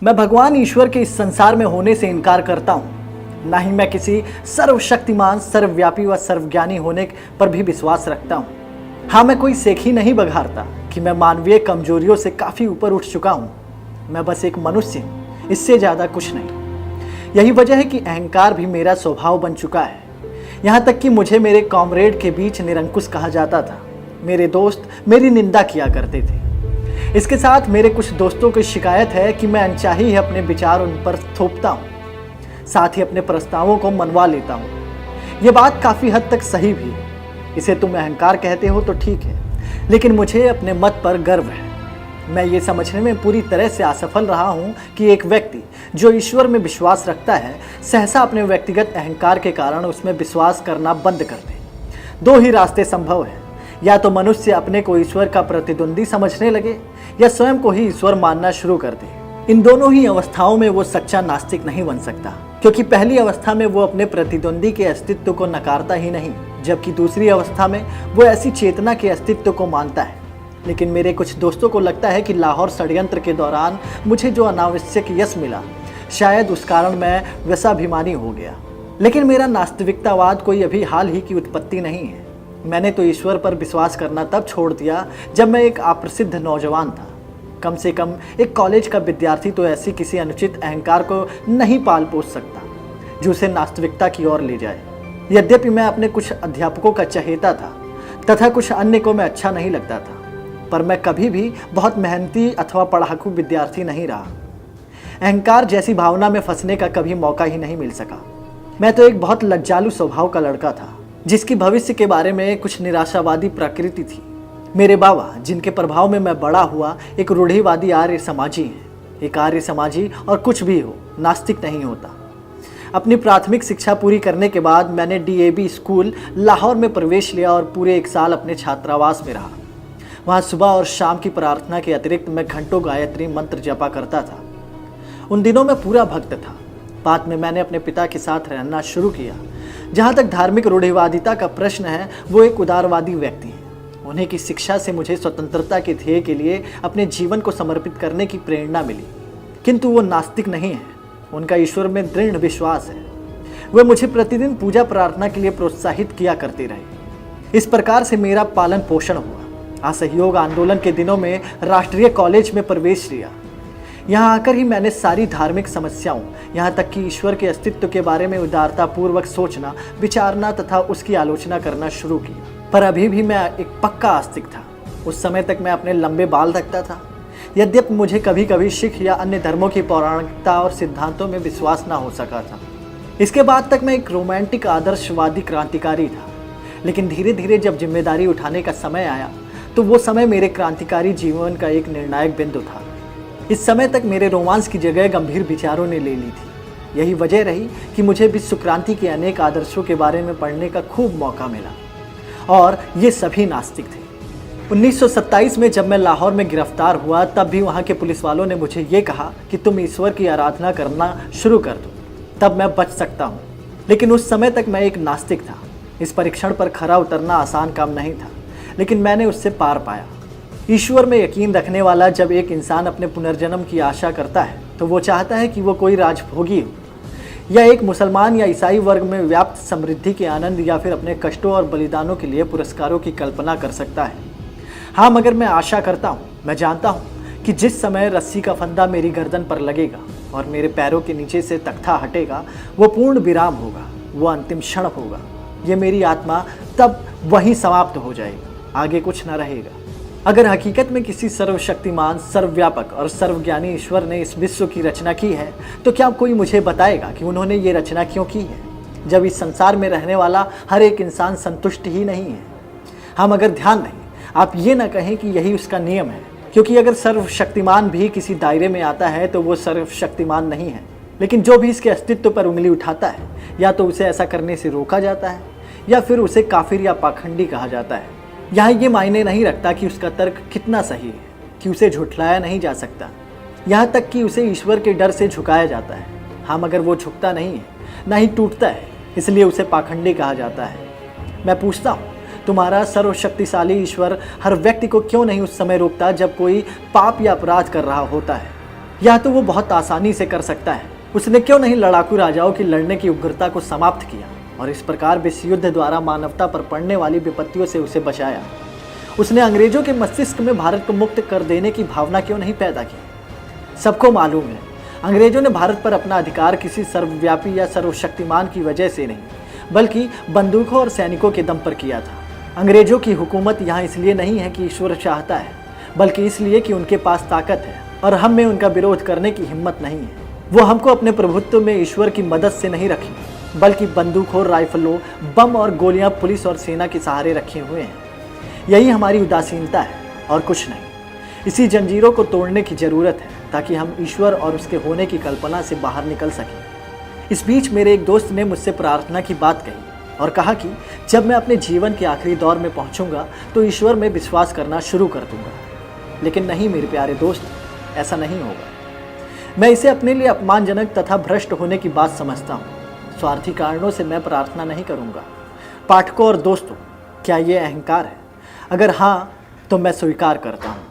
मैं भगवान ईश्वर के इस संसार में होने से इनकार करता हूँ। ना ही मैं किसी सर्वशक्तिमान, सर्वव्यापी व सर्वज्ञानी होने पर भी विश्वास रखता हूँ। हाँ, मैं कोई सेखी नहीं बघारता कि मैं मानवीय कमजोरियों से काफ़ी ऊपर उठ चुका हूँ। मैं बस एक मनुष्य हूँ, इससे ज़्यादा कुछ नहीं। यही वजह है कि अहंकार भी मेरा स्वभाव बन चुका है। यहाँ तक कि मुझे मेरे कॉमरेड के बीच निरंकुश कहा जाता था। मेरे दोस्त मेरी निंदा किया करते थे। इसके साथ मेरे कुछ दोस्तों की शिकायत है कि मैं अनचाही ही अपने विचार उन पर थोपता हूँ, साथ ही अपने प्रस्तावों को मनवा लेता हूँ। ये बात काफ़ी हद तक सही भी है। इसे तुम अहंकार कहते हो तो ठीक है, लेकिन मुझे अपने मत पर गर्व है। मैं ये समझने में पूरी तरह से असफल रहा हूँ कि एक व्यक्ति जो ईश्वर में विश्वास रखता है, सहसा अपने व्यक्तिगत अहंकार के कारण उसमें विश्वास करना बंद कर दे। दो ही रास्ते संभव हैं, या तो मनुष्य अपने को ईश्वर का प्रतिद्वंदी समझने लगे या स्वयं को ही ईश्वर मानना शुरू कर दे। इन दोनों ही अवस्थाओं में वो सच्चा नास्तिक नहीं बन सकता, क्योंकि पहली अवस्था में वो अपने प्रतिद्वंदी के अस्तित्व को नकारता ही नहीं, जबकि दूसरी अवस्था में वो ऐसी चेतना के अस्तित्व को मानता है। लेकिन मेरे कुछ दोस्तों को लगता है कि लाहौर षड्यंत्र के दौरान मुझे जो अनावश्यक यश मिला, शायद उस कारण मैं व्यसाभिमानी हो गया। लेकिन मेरा नास्तिकतावाद कोई अभी हाल ही की उत्पत्ति नहीं है। मैंने तो ईश्वर पर विश्वास करना तब छोड़ दिया जब मैं एक अप्रसिद्ध नौजवान था। कम से कम एक कॉलेज का विद्यार्थी तो ऐसी किसी अनुचित अहंकार को नहीं पाल पोस सकता जो उसे नास्तिकता की ओर ले जाए। यद्यपि मैं अपने कुछ अध्यापकों का चहेता था तथा कुछ अन्य को मैं अच्छा नहीं लगता था, पर मैं कभी भी बहुत मेहनती अथवा पढ़ाकू विद्यार्थी नहीं रहा। अहंकार जैसी भावना में फंसने का कभी मौका ही नहीं मिल सका। मैं तो एक बहुत लज्जालू स्वभाव का लड़का था, जिसकी भविष्य के बारे में कुछ निराशावादी प्रकृति थी। मेरे बाबा, जिनके प्रभाव में मैं बड़ा हुआ, एक रूढ़िवादी आर्य समाजी हैं। एक आर्य समाजी और कुछ भी हो, नास्तिक नहीं होता। अपनी प्राथमिक शिक्षा पूरी करने के बाद मैंने DAV स्कूल लाहौर में प्रवेश लिया और पूरे 1 साल अपने छात्रावास में रहा। वहाँ सुबह और शाम की प्रार्थना के अतिरिक्त मैं घंटों गायत्री मंत्र जपा करता था। उन दिनों मैं पूरा भक्त था। बाद में मैंने अपने पिता के साथ रहना शुरू किया। जहाँ तक धार्मिक रूढ़िवादिता का प्रश्न है, वो एक उदारवादी व्यक्ति हैं। उन्हीं की शिक्षा से मुझे स्वतंत्रता के ध्येय के लिए अपने जीवन को समर्पित करने की प्रेरणा मिली। किंतु वो नास्तिक नहीं है, उनका ईश्वर में दृढ़ विश्वास है। वे मुझे प्रतिदिन पूजा प्रार्थना के लिए प्रोत्साहित किया करते रहे। इस प्रकार से मेरा पालन पोषण हुआ। असहयोग आंदोलन के दिनों में राष्ट्रीय कॉलेज में प्रवेश लिया। यहाँ आकर ही मैंने सारी धार्मिक समस्याओं, यहाँ तक कि ईश्वर के अस्तित्व के बारे में उदारतापूर्वक सोचना, विचारना तथा उसकी आलोचना करना शुरू की। पर अभी भी मैं एक पक्का आस्तिक था। उस समय तक मैं अपने लंबे बाल रखता था। यद्यपि मुझे कभी कभी सिख या अन्य धर्मों की पौराणिकता और सिद्धांतों में विश्वास न हो सका था। इसके बाद तक मैं एक रोमांटिक आदर्शवादी क्रांतिकारी था। लेकिन धीरे धीरे जब जिम्मेदारी उठाने का समय आया, तो वो समय मेरे क्रांतिकारी जीवन का एक निर्णायक बिंदु था। इस समय तक मेरे रोमांस की जगह गंभीर विचारों ने ले ली थी। यही वजह रही कि मुझे विश्व क्रांति के अनेक आदर्शों के बारे में पढ़ने का खूब मौका मिला, और ये सभी नास्तिक थे। 1927 में जब मैं लाहौर में गिरफ्तार हुआ, तब भी वहाँ के पुलिस वालों ने मुझे ये कहा कि तुम ईश्वर की आराधना करना शुरू कर दो, तब मैं बच सकता हूँ। लेकिन उस समय तक मैं एक नास्तिक था। इस परीक्षण पर खरा उतरना आसान काम नहीं था, लेकिन मैंने उससे पार पाया। ईश्वर में यकीन रखने वाला जब एक इंसान अपने पुनर्जन्म की आशा करता है, तो वो चाहता है कि वो कोई राजभोगी हो, या एक मुसलमान या ईसाई वर्ग में व्याप्त समृद्धि के आनंद, या फिर अपने कष्टों और बलिदानों के लिए पुरस्कारों की कल्पना कर सकता है। हाँ, मगर मैं आशा करता हूँ, मैं जानता हूँ कि जिस समय रस्सी का फंदा मेरी गर्दन पर लगेगा और मेरे पैरों के नीचे से तख्ता हटेगा, वो पूर्ण विराम होगा, वो अंतिम क्षण होगा। ये मेरी आत्मा तब वहीं समाप्त हो जाएगी, आगे कुछ न रहेगा। अगर हकीकत में किसी सर्वशक्तिमान, सर्वव्यापक और सर्वज्ञानी ईश्वर ने इस विश्व की रचना की है, तो क्या कोई मुझे बताएगा कि उन्होंने ये रचना क्यों की है, जब इस संसार में रहने वाला हर एक इंसान संतुष्ट ही नहीं है। हाँ, मगर ध्यान रहे, आप ये ना कहें कि यही उसका नियम है, क्योंकि अगर सर्वशक्तिमान भी किसी दायरे में आता है तो वो सर्वशक्तिमान नहीं है। लेकिन जो भी इसके अस्तित्व पर उंगली उठाता है, या तो उसे ऐसा करने से रोका जाता है, या फिर उसे काफिर या पाखंडी कहा जाता है। यहाँ ये मायने नहीं रखता कि उसका तर्क कितना सही है, कि उसे झुठलाया नहीं जा सकता। यहाँ तक कि उसे ईश्वर के डर से झुकाया जाता है। हाँ, मगर वो झुकता नहीं है, ना ही टूटता है, इसलिए उसे पाखंडी कहा जाता है। मैं पूछता हूँ, तुम्हारा सर्वशक्तिशाली ईश्वर हर व्यक्ति को क्यों नहीं उस समय रोकता जब कोई पाप या अपराध कर रहा होता है? यह तो वो बहुत आसानी से कर सकता है। उसने क्यों नहीं लड़ाकू राजाओं की लड़ने की उग्रता को समाप्त किया और इस प्रकार विश्व युद्ध द्वारा मानवता पर पड़ने वाली विपत्तियों से उसे बचाया। उसने अंग्रेजों के मस्तिष्क में भारत को मुक्त कर देने की भावना क्यों नहीं पैदा की। सबको मालूम है, अंग्रेजों ने भारत पर अपना अधिकार किसी सर्वव्यापी या सर्वशक्तिमान की वजह से नहीं, बल्कि बंदूकों और सैनिकों के दम पर किया था। अंग्रेजों की हुकूमत यहाँ इसलिए नहीं है कि ईश्वर चाहता है, बल्कि इसलिए कि उनके पास ताकत है और हम में उनका विरोध करने की हिम्मत नहीं है। वो हमको अपने प्रभुत्व में ईश्वर की मदद से नहीं रखी, बल्कि बंदूकों, राइफलों, बम और गोलियां पुलिस और सेना के सहारे रखे हुए हैं। यही हमारी उदासीनता है और कुछ नहीं। इसी जंजीरों को तोड़ने की जरूरत है ताकि हम ईश्वर और उसके होने की कल्पना से बाहर निकल सकें। इस बीच मेरे एक दोस्त ने मुझसे प्रार्थना की बात कही और कहा कि जब मैं अपने जीवन के आखिरी दौर में पहुंचूंगा तो ईश्वर में विश्वास करना शुरू कर दूंगा। लेकिन नहीं मेरे प्यारे दोस्त, ऐसा नहीं होगा। मैं इसे अपने लिए अपमानजनक तथा भ्रष्ट होने की बात समझता हूँ। स्वार्थी कारणों से मैं प्रार्थना नहीं करूँगा। पाठकों और दोस्तों, क्या ये अहंकार है? अगर हाँ, तो मैं स्वीकार करता हूँ।